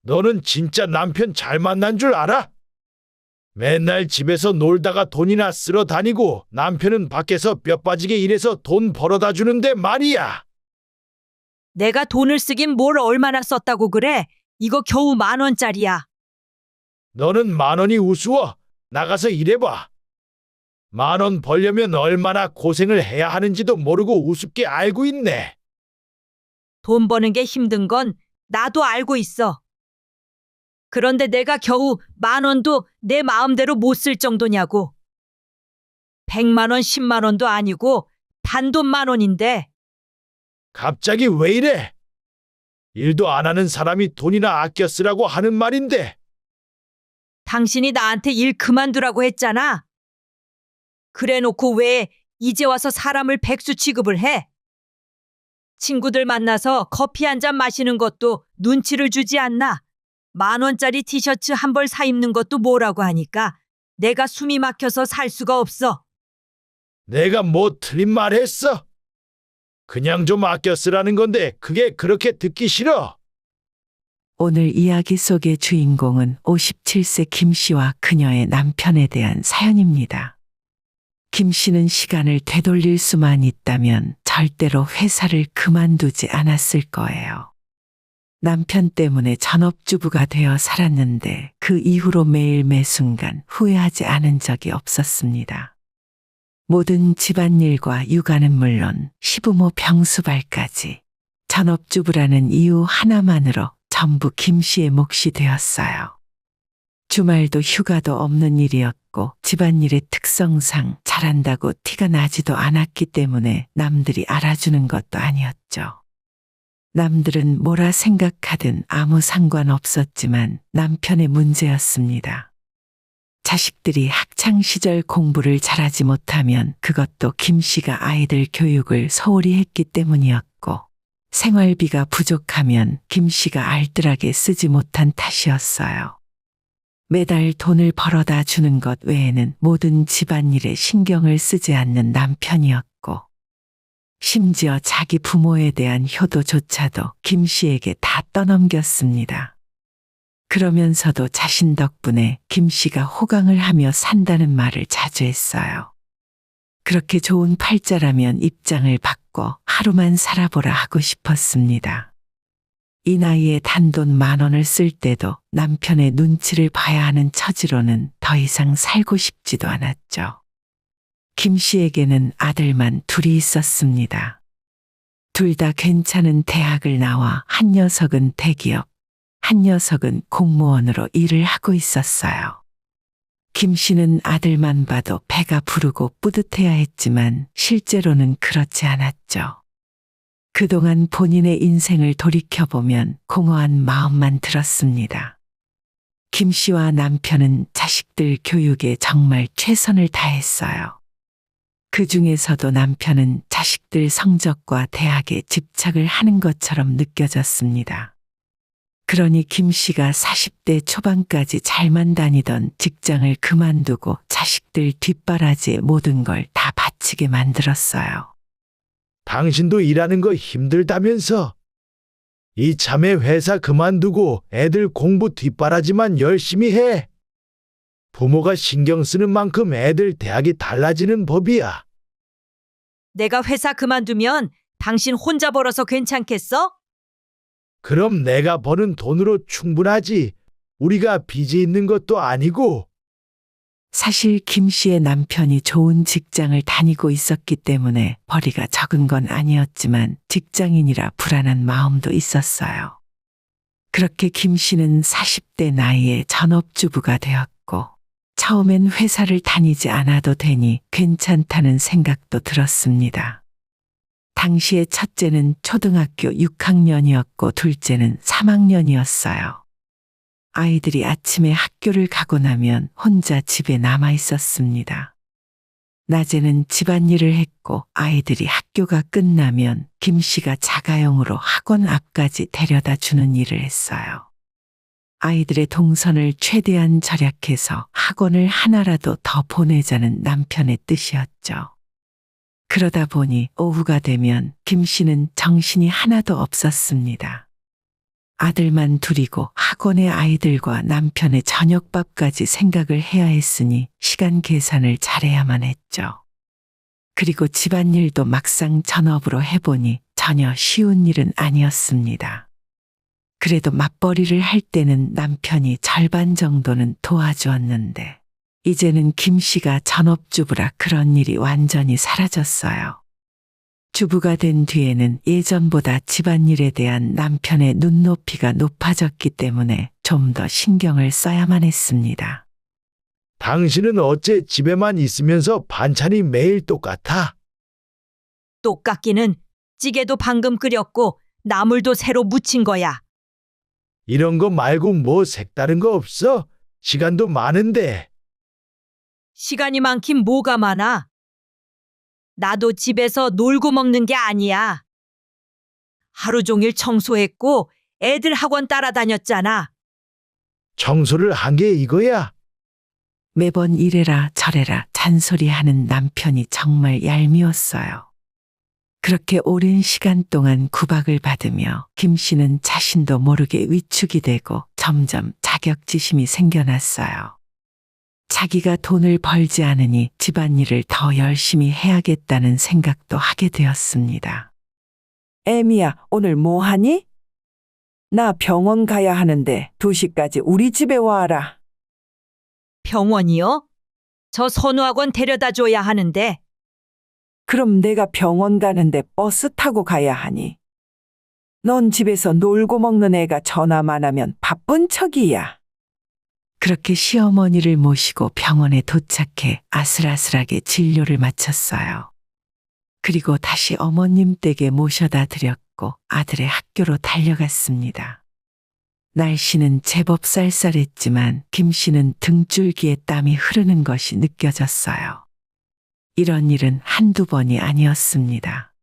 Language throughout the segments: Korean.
너는 진짜 남편 잘 만난 줄 알아? 맨날 집에서 놀다가 돈이나 쓸어 다니고 남편은 밖에서 뼈 빠지게 일해서 돈 벌어다 주는데 말이야. 내가 돈을 쓰긴 뭘 얼마나 썼다고 그래? 이거 겨우 10,000원짜리야. 너는 10,000원이 우스워. 나가서 일해봐. 10,000원 벌려면 얼마나 고생을 해야 하는지도 모르고 우습게 알고 있네. 돈 버는 게 힘든 건 나도 알고 있어. 그런데 내가 겨우 10,000원도 내 마음대로 못 쓸 정도냐고. 100만 원, 10만 원도 아니고 단돈 10,000원인데. 갑자기 왜 이래? 일도 안 하는 사람이 돈이나 아껴 쓰라고 하는 말인데. 당신이 나한테 일 그만두라고 했잖아. 그래 놓고 왜 이제 와서 사람을 백수 취급을 해? 친구들 만나서 커피 한 잔 마시는 것도 눈치를 주지 않나? 10,000원짜리 티셔츠 한 벌 사 입는 것도 뭐라고 하니까 내가 숨이 막혀서 살 수가 없어. 내가 뭐 틀린 말 했어? 그냥 좀 아껴 쓰라는 건데 그게 그렇게 듣기 싫어. 오늘 이야기 속의 주인공은 57세 김 씨와 그녀의 남편에 대한 사연입니다. 김 씨는 시간을 되돌릴 수만 있다면 절대로 회사를 그만두지 않았을 거예요. 남편 때문에 전업주부가 되어 살았는데 그 이후로 매일 매순간 후회하지 않은 적이 없었습니다. 모든 집안일과 육아는 물론 시부모 병수발까지 전업주부라는 이유 하나만으로 전부 김 씨의 몫이 되었어요. 주말도 휴가도 없는 일이었고 집안일의 특성상 잘한다고 티가 나지도 않았기 때문에 남들이 알아주는 것도 아니었죠. 남들은 뭐라 생각하든 아무 상관없었지만 남편의 문제였습니다. 자식들이 학창시절 공부를 잘하지 못하면 그것도 김 씨가 아이들 교육을 소홀히 했기 때문이었고 생활비가 부족하면 김 씨가 알뜰하게 쓰지 못한 탓이었어요. 매달 돈을 벌어다 주는 것 외에는 모든 집안일에 신경을 쓰지 않는 남편이었고 심지어 자기 부모에 대한 효도조차도 김 씨에게 다 떠넘겼습니다. 그러면서도 자신 덕분에 김 씨가 호강을 하며 산다는 말을 자주 했어요. 그렇게 좋은 팔자라면 입장을 바꿔 하루만 살아보라 하고 싶었습니다. 이 나이에 단돈 10,000원을 쓸 때도 남편의 눈치를 봐야 하는 처지로는 더 이상 살고 싶지도 않았죠. 김 씨에게는 아들만 둘이 있었습니다. 둘 다 괜찮은 대학을 나와 한 녀석은 대기업, 한 녀석은 공무원으로 일을 하고 있었어요. 김 씨는 아들만 봐도 배가 부르고 뿌듯해야 했지만 실제로는 그렇지 않았죠. 그동안 본인의 인생을 돌이켜보면 공허한 마음만 들었습니다. 김 씨와 남편은 자식들 교육에 정말 최선을 다했어요. 그 중에서도 남편은 자식들 성적과 대학에 집착을 하는 것처럼 느껴졌습니다. 그러니 김 씨가 40대 초반까지 잘만 다니던 직장을 그만두고 자식들 뒷바라지에 모든 걸 다 바치게 만들었어요. 당신도 일하는 거 힘들다면서. 이참에 회사 그만두고 애들 공부 뒷바라지만 열심히 해. 부모가 신경 쓰는 만큼 애들 대학이 달라지는 법이야. 내가 회사 그만두면 당신 혼자 벌어서 괜찮겠어? 그럼 내가 버는 돈으로 충분하지. 우리가 빚이 있는 것도 아니고. 사실 김 씨의 남편이 좋은 직장을 다니고 있었기 때문에 벌이가 적은 건 아니었지만 직장인이라 불안한 마음도 있었어요. 그렇게 김 씨는 40대 나이에 전업주부가 되었고 처음엔 회사를 다니지 않아도 되니 괜찮다는 생각도 들었습니다. 당시에 첫째는 초등학교 6학년이었고 둘째는 3학년이었어요. 아이들이 아침에 학교를 가고 나면 혼자 집에 남아 있었습니다. 낮에는 집안일을 했고 아이들이 학교가 끝나면 김 씨가 자가용으로 학원 앞까지 데려다 주는 일을 했어요. 아이들의 동선을 최대한 절약해서 학원을 하나라도 더 보내자는 남편의 뜻이었죠. 그러다 보니 오후가 되면 김 씨는 정신이 하나도 없었습니다. 아들만 둘이고 학원의 아이들과 남편의 저녁밥까지 생각을 해야 했으니 시간 계산을 잘해야만 했죠. 그리고 집안일도 막상 전업으로 해보니 전혀 쉬운 일은 아니었습니다. 그래도 맞벌이를 할 때는 남편이 절반 정도는 도와주었는데 이제는 김 씨가 전업주부라 그런 일이 완전히 사라졌어요. 주부가 된 뒤에는 예전보다 집안일에 대한 남편의 눈높이가 높아졌기 때문에 좀 더 신경을 써야만 했습니다. 당신은 어째 집에만 있으면서 반찬이 매일 똑같아? 똑같기는 찌개도 방금 끓였고 나물도 새로 무친 거야. 이런 거 말고 뭐 색다른 거 없어? 시간도 많은데. 시간이 많긴 뭐가 많아. 나도 집에서 놀고 먹는 게 아니야. 하루 종일 청소했고 애들 학원 따라다녔잖아. 청소를 한 게 이거야? 매번 이래라 저래라 잔소리하는 남편이 정말 얄미웠어요. 그렇게 오랜 시간 동안 구박을 받으며 김 씨는 자신도 모르게 위축이 되고 점점 자격지심이 생겨났어요. 자기가 돈을 벌지 않으니 집안일을 더 열심히 해야겠다는 생각도 하게 되었습니다. 애미야, 오늘 뭐 하니? 나 병원 가야 하는데 2시까지 우리 집에 와라. 병원이요? 저 선우학원 데려다 줘야 하는데. 그럼 내가 병원 가는데 버스 타고 가야 하니? 넌 집에서 놀고 먹는 애가 전화만 하면 바쁜 척이야. 그렇게 시어머니를 모시고 병원에 도착해 아슬아슬하게 진료를 마쳤어요. 그리고 다시 어머님 댁에 모셔다 드렸고 아들의 학교로 달려갔습니다. 날씨는 제법 쌀쌀했지만 김 씨는 등줄기에 땀이 흐르는 것이 느껴졌어요. 이런 일은 한두 번이 아니었습니다.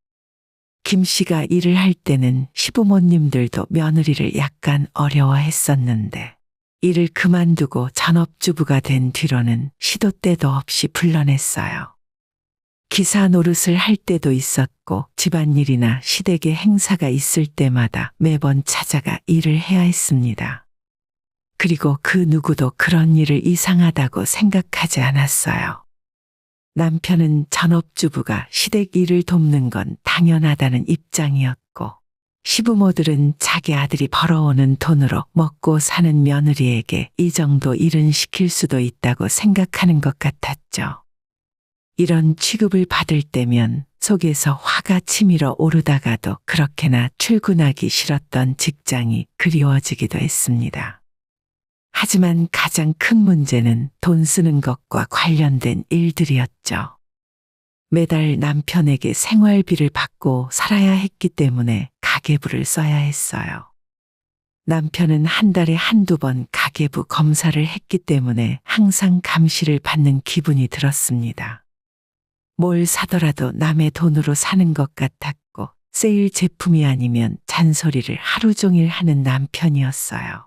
김 씨가 일을 할 때는 시부모님들도 며느리를 약간 어려워했었는데 일을 그만두고 전업주부가 된 뒤로는 시도 때도 없이 불러냈어요. 기사 노릇을 할 때도 있었고 집안일이나 시댁의 행사가 있을 때마다 매번 찾아가 일을 해야 했습니다. 그리고 그 누구도 그런 일을 이상하다고 생각하지 않았어요. 남편은 전업주부가 시댁 일을 돕는 건 당연하다는 입장이었고 시부모들은 자기 아들이 벌어오는 돈으로 먹고 사는 며느리에게 이 정도 일은 시킬 수도 있다고 생각하는 것 같았죠. 이런 취급을 받을 때면 속에서 화가 치밀어 오르다가도 그렇게나 출근하기 싫었던 직장이 그리워지기도 했습니다. 하지만 가장 큰 문제는 돈 쓰는 것과 관련된 일들이었죠. 매달 남편에게 생활비를 받고 살아야 했기 때문에 가계부를 써야 했어요. 남편은 한 달에 한두 번 가계부 검사를 했기 때문에 항상 감시를 받는 기분이 들었습니다. 뭘 사더라도 남의 돈으로 사는 것 같았고 세일 제품이 아니면 잔소리를 하루 종일 하는 남편이었어요.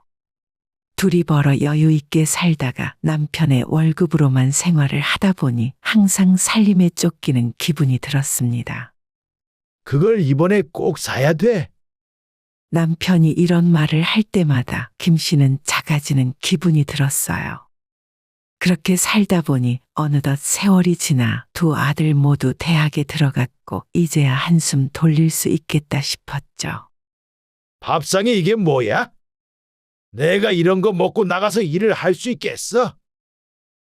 둘이 벌어 여유 있게 살다가 남편의 월급으로만 생활을 하다 보니 항상 살림에 쫓기는 기분이 들었습니다. 그걸 이번에 꼭 사야 돼. 남편이 이런 말을 할 때마다 김 씨는 작아지는 기분이 들었어요. 그렇게 살다 보니 어느덧 세월이 지나 두 아들 모두 대학에 들어갔고 이제야 한숨 돌릴 수 있겠다 싶었죠. 밥상에 이게 뭐야? 내가 이런 거 먹고 나가서 일을 할 수 있겠어?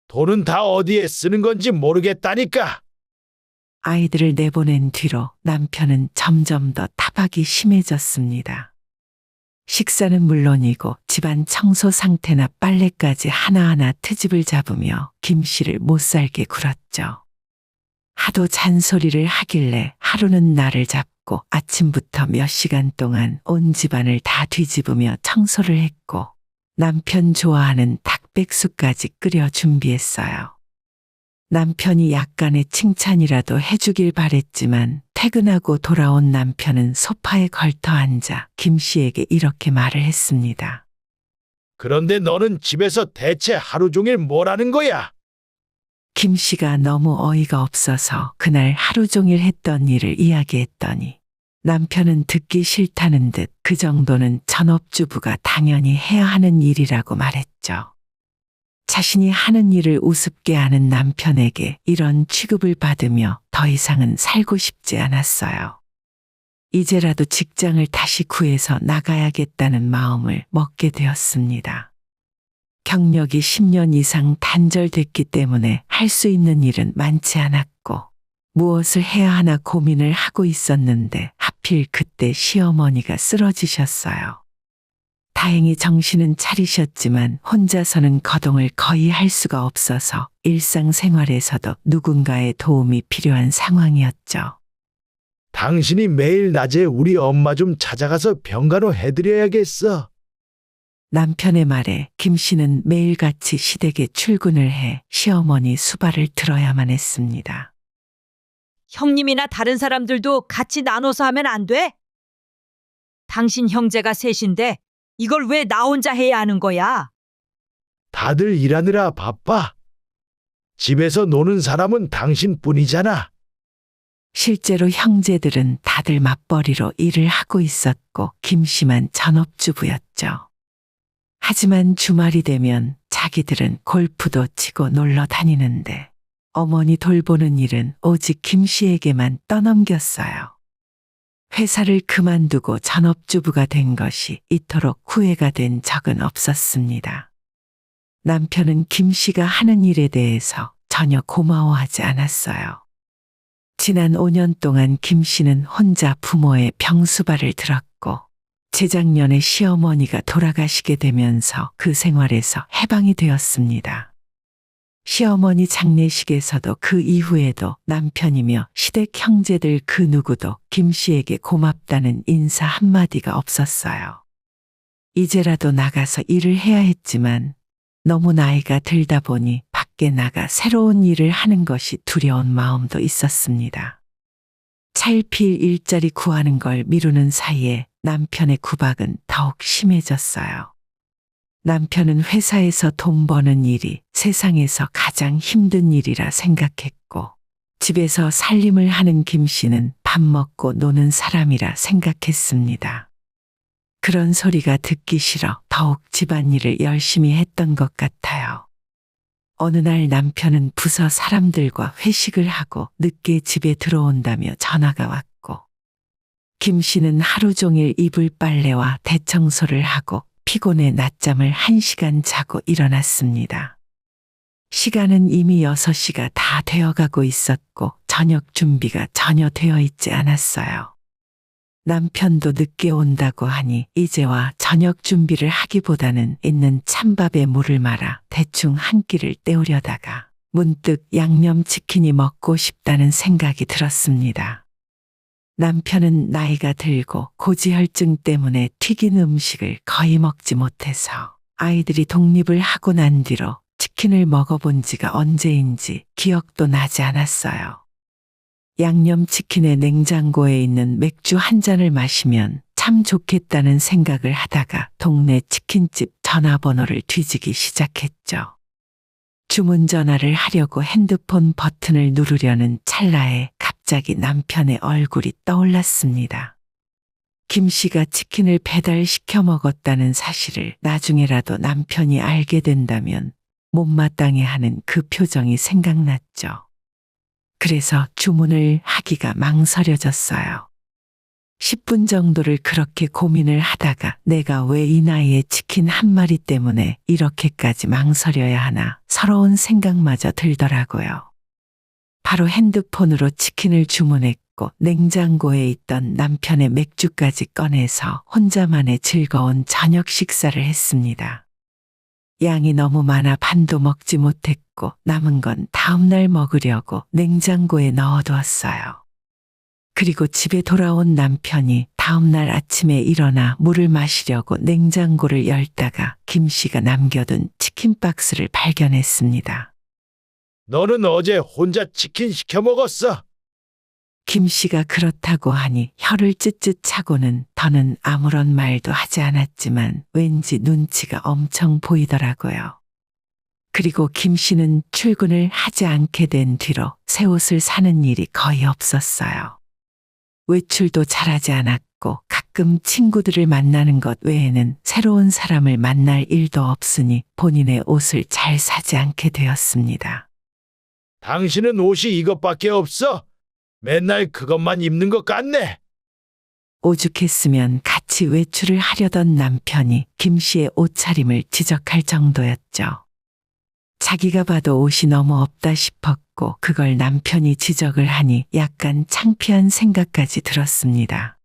돈은 다 어디에 쓰는 건지 모르겠다니까. 아이들을 내보낸 뒤로 남편은 점점 더 타박이 심해졌습니다. 식사는 물론이고 집안 청소 상태나 빨래까지 하나하나 트집을 잡으며 김 씨를 못살게 굴었죠. 하도 잔소리를 하길래 하루는 날을 잡고 아침부터 몇 시간 동안 온 집안을 다 뒤집으며 청소를 했고 남편 좋아하는 닭백숙까지 끓여 준비했어요. 남편이 약간의 칭찬이라도 해주길 바랬지만 퇴근하고 돌아온 남편은 소파에 걸터 앉아 김 씨에게 이렇게 말을 했습니다. 그런데 너는 집에서 대체 하루 종일 뭘 하는 거야? 김 씨가 너무 어이가 없어서 그날 하루 종일 했던 일을 이야기했더니 남편은 듣기 싫다는 듯 그 정도는 전업주부가 당연히 해야 하는 일이라고 말했죠. 자신이 하는 일을 우습게 하는 남편에게 이런 취급을 받으며 더 이상은 살고 싶지 않았어요. 이제라도 직장을 다시 구해서 나가야겠다는 마음을 먹게 되었습니다. 경력이 10년 이상 단절됐기 때문에 할 수 있는 일은 많지 않았고 무엇을 해야 하나 고민을 하고 있었는데 하필 그때 시어머니가 쓰러지셨어요. 다행히 정신은 차리셨지만 혼자서는 거동을 거의 할 수가 없어서 일상생활에서도 누군가의 도움이 필요한 상황이었죠. 당신이 매일 낮에 우리 엄마 좀 찾아가서 병간호 해드려야겠어. 남편의 말에 김 씨는 매일같이 시댁에 출근을 해 시어머니 수발을 들어야만 했습니다. 형님이나 다른 사람들도 같이 나눠서 하면 안 돼? 당신 형제가 셋인데 이걸 왜 나 혼자 해야 하는 거야? 다들 일하느라 바빠. 집에서 노는 사람은 당신뿐이잖아. 실제로 형제들은 다들 맞벌이로 일을 하고 있었고 김 씨만 전업주부였죠. 하지만 주말이 되면 자기들은 골프도 치고 놀러 다니는데 어머니 돌보는 일은 오직 김 씨에게만 떠넘겼어요. 회사를 그만두고 전업주부가 된 것이 이토록 후회가 된 적은 없었습니다. 남편은 김 씨가 하는 일에 대해서 전혀 고마워하지 않았어요. 지난 5년 동안 김 씨는 혼자 부모의 병수발을 들었고 재작년에 시어머니가 돌아가시게 되면서 그 생활에서 해방이 되었습니다. 시어머니 장례식에서도 그 이후에도 남편이며 시댁 형제들 그 누구도 김 씨에게 고맙다는 인사 한마디가 없었어요. 이제라도 나가서 일을 해야 했지만 너무 나이가 들다 보니 밖에 나가 새로운 일을 하는 것이 두려운 마음도 있었습니다. 차일피일 일자리 구하는 걸 미루는 사이에 남편의 구박은 더욱 심해졌어요. 남편은 회사에서 돈 버는 일이 세상에서 가장 힘든 일이라 생각했고 집에서 살림을 하는 김 씨는 밥 먹고 노는 사람이라 생각했습니다. 그런 소리가 듣기 싫어 더욱 집안일을 열심히 했던 것 같아요. 어느 날 남편은 부서 사람들과 회식을 하고 늦게 집에 들어온다며 전화가 왔고 김 씨는 하루 종일 이불 빨래와 대청소를 하고 피곤해 낮잠을 1시간 자고 일어났습니다. 시간은 이미 6시가 다 되어가고 있었고 저녁 준비가 전혀 되어 있지 않았어요. 남편도 늦게 온다고 하니 이제와 저녁 준비를 하기보다는 있는 찬밥에 물을 말아 대충 한 끼를 때우려다가 문득 양념치킨이 먹고 싶다는 생각이 들었습니다. 남편은 나이가 들고 고지혈증 때문에 튀긴 음식을 거의 먹지 못해서 아이들이 독립을 하고 난 뒤로 치킨을 먹어본 지가 언제인지 기억도 나지 않았어요. 양념치킨의 냉장고에 있는 맥주 한 잔을 마시면 참 좋겠다는 생각을 하다가 동네 치킨집 전화번호를 뒤지기 시작했죠. 주문 전화를 하려고 핸드폰 버튼을 누르려는 찰나에 갑자기 남편의 얼굴이 떠올랐습니다. 김 씨가 치킨을 배달시켜 먹었다는 사실을 나중에라도 남편이 알게 된다면 못마땅해 하는 그 표정이 생각났죠. 그래서 주문을 하기가 망설여졌어요. 10분 정도를 그렇게 고민을 하다가 내가 왜 이 나이에 치킨 한 마리 때문에 이렇게까지 망설여야 하나 서러운 생각마저 들더라고요. 바로 핸드폰으로 치킨을 주문했고 냉장고에 있던 남편의 맥주까지 꺼내서 혼자만의 즐거운 저녁 식사를 했습니다. 양이 너무 많아 반도 먹지 못했고 남은 건 다음날 먹으려고 냉장고에 넣어두었어요. 그리고 집에 돌아온 남편이 다음날 아침에 일어나 물을 마시려고 냉장고를 열다가 김 씨가 남겨둔 치킨 박스를 발견했습니다. 너는 어제 혼자 치킨 시켜 먹었어. 김 씨가 그렇다고 하니 혀를 쯧쯧 차고는 더는 아무런 말도 하지 않았지만 왠지 눈치가 엄청 보이더라고요. 그리고 김 씨는 출근을 하지 않게 된 뒤로 새 옷을 사는 일이 거의 없었어요. 외출도 잘하지 않았고 가끔 친구들을 만나는 것 외에는 새로운 사람을 만날 일도 없으니 본인의 옷을 잘 사지 않게 되었습니다. 당신은 옷이 이것밖에 없어? 맨날 그것만 입는 것 같네. 오죽했으면 같이 외출을 하려던 남편이 김 씨의 옷차림을 지적할 정도였죠. 자기가 봐도 옷이 너무 없다 싶었고 그걸 남편이 지적을 하니 약간 창피한 생각까지 들었습니다.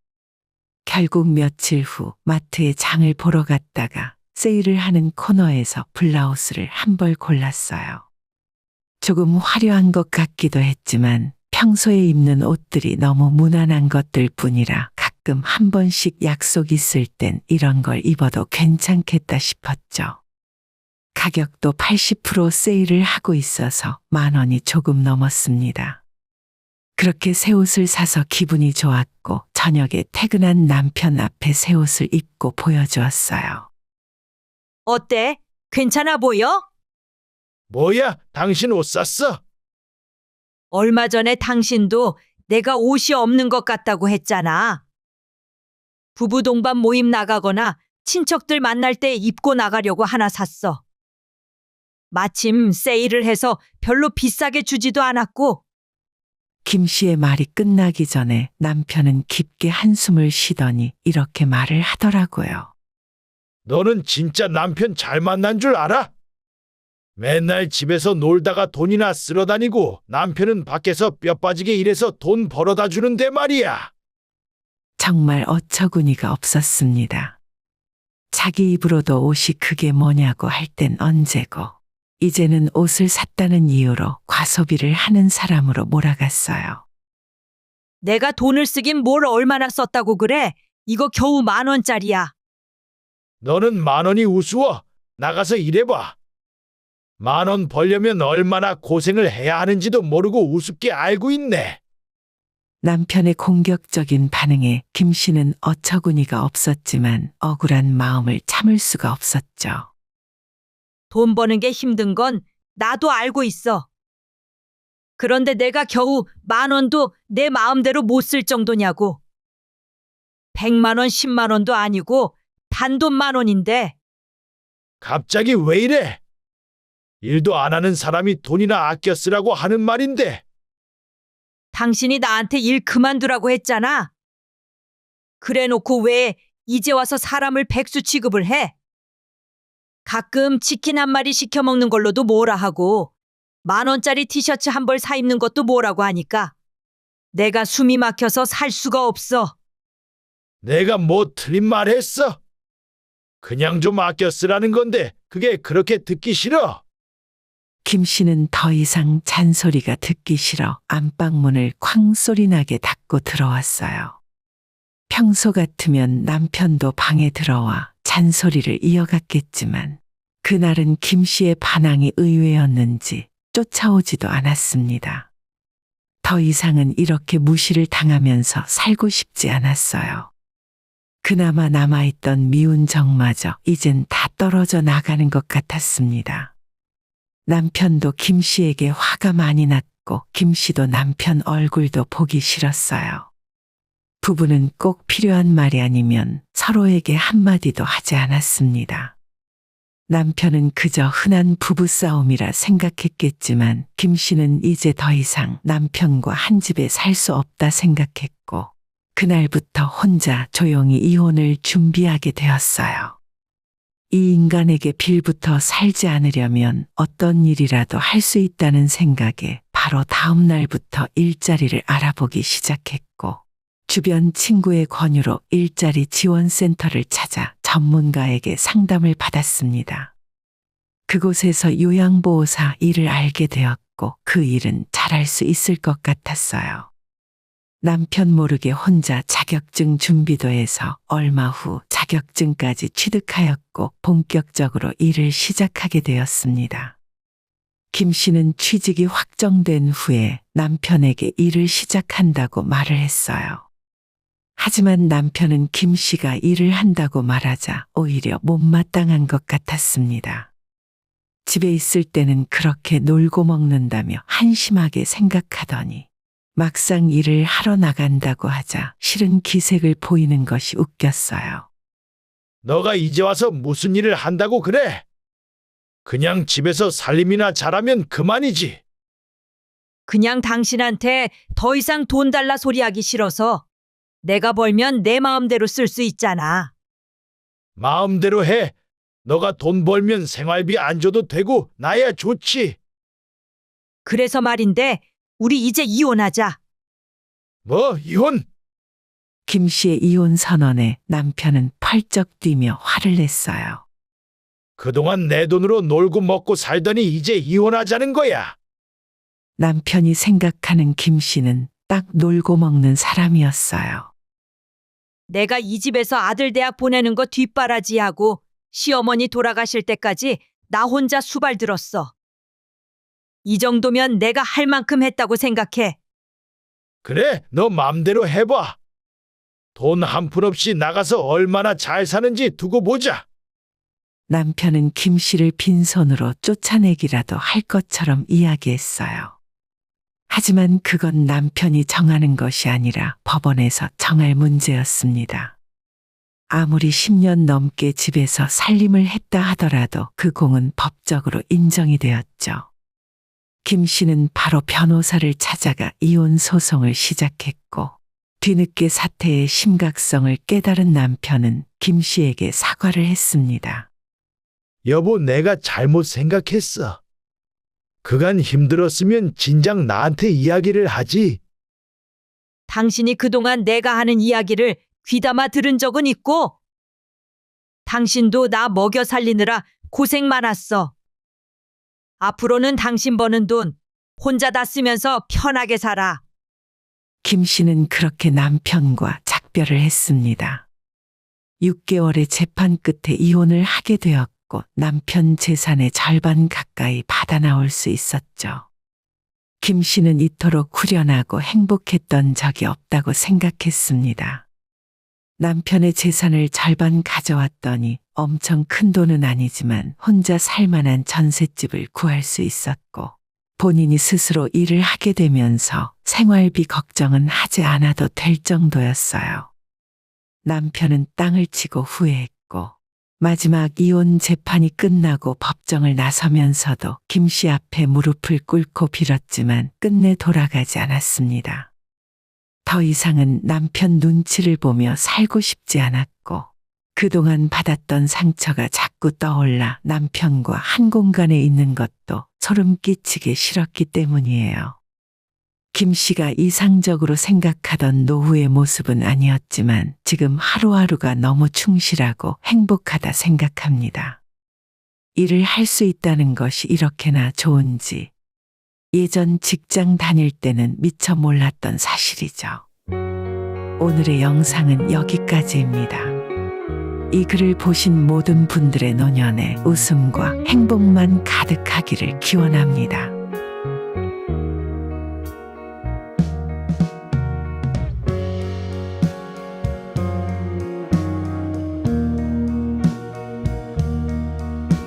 결국 며칠 후 마트에 장을 보러 갔다가 세일을 하는 코너에서 블라우스를 한 벌 골랐어요. 조금 화려한 것 같기도 했지만 평소에 입는 옷들이 너무 무난한 것들 뿐이라 가끔 한 번씩 약속 있을 땐 이런 걸 입어도 괜찮겠다 싶었죠. 가격도 80% 세일을 하고 있어서 10,000원이 조금 넘었습니다. 그렇게 새 옷을 사서 기분이 좋았고 저녁에 퇴근한 남편 앞에 새 옷을 입고 보여주었어요. 어때? 괜찮아 보여? 뭐야, 당신 옷 샀어? 얼마 전에 당신도 내가 옷이 없는 것 같다고 했잖아. 부부 동반 모임 나가거나 친척들 만날 때 입고 나가려고 하나 샀어. 마침 세일을 해서 별로 비싸게 주지도 않았고. 김 씨의 말이 끝나기 전에 남편은 깊게 한숨을 쉬더니 이렇게 말을 하더라고요. 너는 진짜 남편 잘 만난 줄 알아? 맨날 집에서 놀다가 돈이나 쓸어 다니고 남편은 밖에서 뼈 빠지게 일해서 돈 벌어다 주는데 말이야. 정말 어처구니가 없었습니다. 자기 입으로도 옷이 그게 뭐냐고 할 땐 언제고 이제는 옷을 샀다는 이유로 과소비를 하는 사람으로 몰아갔어요. 내가 돈을 쓰긴 뭘 얼마나 썼다고 그래? 이거 겨우 10,000원짜리야. 너는 10,000원이 우스워. 나가서 일해봐. 10,000원 벌려면 얼마나 고생을 해야 하는지도 모르고 우습게 알고 있네. 남편의 공격적인 반응에 김 씨는 어처구니가 없었지만 억울한 마음을 참을 수가 없었죠. 돈 버는 게 힘든 건 나도 알고 있어. 그런데 내가 겨우 10,000원도 내 마음대로 못 쓸 정도냐고. 100만 원, 10만 원도 아니고 단돈 10,000원인데. 갑자기 왜 이래? 일도 안 하는 사람이 돈이나 아껴 쓰라고 하는 말인데. 당신이 나한테 일 그만두라고 했잖아. 그래 놓고 왜 이제 와서 사람을 백수 취급을 해? 가끔 치킨 한 마리 시켜 먹는 걸로도 뭐라 하고 10,000원짜리 티셔츠 한 벌 사 입는 것도 뭐라고 하니까 내가 숨이 막혀서 살 수가 없어. 내가 뭐 틀린 말 했어? 그냥 좀 아껴 쓰라는 건데 그게 그렇게 듣기 싫어? 김 씨는 더 이상 잔소리가 듣기 싫어 안방문을 쾅 소리나게 닫고 들어왔어요. 평소 같으면 남편도 방에 들어와 잔소리를 이어갔겠지만 그날은 김 씨의 반항이 의외였는지 쫓아오지도 않았습니다. 더 이상은 이렇게 무시를 당하면서 살고 싶지 않았어요. 그나마 남아있던 미운 정마저 이젠 다 떨어져 나가는 것 같았습니다. 남편도 김 씨에게 화가 많이 났고 김 씨도 남편 얼굴도 보기 싫었어요. 부부는 꼭 필요한 말이 아니면 서로에게 한마디도 하지 않았습니다. 남편은 그저 흔한 부부싸움이라 생각했겠지만 김 씨는 이제 더 이상 남편과 한 집에 살 수 없다 생각했고 그날부터 혼자 조용히 이혼을 준비하게 되었어요. 이 인간에게 빌부터 살지 않으려면 어떤 일이라도 할 수 있다는 생각에 바로 다음 날부터 일자리를 알아보기 시작했고 주변 친구의 권유로 일자리 지원센터를 찾아 전문가에게 상담을 받았습니다. 그곳에서 요양보호사 일을 알게 되었고 그 일은 잘할 수 있을 것 같았어요. 남편 모르게 혼자 자격증 준비도 해서 얼마 후 자격증까지 취득하였고 본격적으로 일을 시작하게 되었습니다. 김 씨는 취직이 확정된 후에 남편에게 일을 시작한다고 말을 했어요. 하지만 남편은 김 씨가 일을 한다고 말하자 오히려 못마땅한 것 같았습니다. 집에 있을 때는 그렇게 놀고 먹는다며 한심하게 생각하더니 막상 일을 하러 나간다고 하자 싫은 기색을 보이는 것이 웃겼어요. 너가 이제 와서 무슨 일을 한다고 그래? 그냥 집에서 살림이나 잘하면 그만이지. 그냥 당신한테 더 이상 돈 달라 소리하기 싫어서 내가 벌면 내 마음대로 쓸 수 있잖아. 마음대로 해. 너가 돈 벌면 생활비 안 줘도 되고 나야 좋지. 그래서 말인데 우리 이제 이혼하자. 뭐 이혼? 김 씨의 이혼 선언에 남편은 펄쩍 뛰며 화를 냈어요. 그동안 내 돈으로 놀고 먹고 살더니 이제 이혼하자는 거야. 남편이 생각하는 김 씨는 딱 놀고 먹는 사람이었어요. 내가 이 집에서 아들 대학 보내는 거 뒷바라지하고 시어머니 돌아가실 때까지 나 혼자 수발 들었어. 이 정도면 내가 할 만큼 했다고 생각해. 그래, 너 맘대로 해봐. 돈 한 푼 없이 나가서 얼마나 잘 사는지 두고 보자. 남편은 김 씨를 빈손으로 쫓아내기라도 할 것처럼 이야기했어요. 하지만 그건 남편이 정하는 것이 아니라 법원에서 정할 문제였습니다. 아무리 10년 넘게 집에서 살림을 했다 하더라도 그 공은 법적으로 인정이 되었죠. 김 씨는 바로 변호사를 찾아가 이혼 소송을 시작했고, 뒤늦게 사태의 심각성을 깨달은 남편은 김 씨에게 사과를 했습니다. 여보, 내가 잘못 생각했어. 그간 힘들었으면 진작 나한테 이야기를 하지. 당신이 그동안 내가 하는 이야기를 귀담아 들은 적은 있고, 당신도 나 먹여 살리느라 고생 많았어. 앞으로는 당신 버는 돈 혼자 다 쓰면서 편하게 살아. 김 씨는 그렇게 남편과 작별을 했습니다. 6개월의 재판 끝에 이혼을 하게 되었고 남편 재산의 절반 가까이 받아 나올 수 있었죠. 김 씨는 이토록 후련하고 행복했던 적이 없다고 생각했습니다. 남편의 재산을 절반 가져왔더니 엄청 큰 돈은 아니지만 혼자 살 만한 전셋집을 구할 수 있었고, 본인이 스스로 일을 하게 되면서 생활비 걱정은 하지 않아도 될 정도였어요. 남편은 땅을 치고 후회했고, 마지막 이혼 재판이 끝나고 법정을 나서면서도 김 씨 앞에 무릎을 꿇고 빌었지만 끝내 돌아가지 않았습니다. 더 이상은 남편 눈치를 보며 살고 싶지 않았고, 그동안 받았던 상처가 자꾸 떠올라 남편과 한 공간에 있는 것도 소름 끼치게 싫었기 때문이에요. 김 씨가 이상적으로 생각하던 노후의 모습은 아니었지만 지금 하루하루가 너무 충실하고 행복하다 생각합니다. 일을 할 수 있다는 것이 이렇게나 좋은지 예전 직장 다닐 때는 미처 몰랐던 사실이죠. 오늘의 영상은 여기까지입니다. 이 글을 보신 모든 분들의 노년에 웃음과 행복만 가득하기를 기원합니다.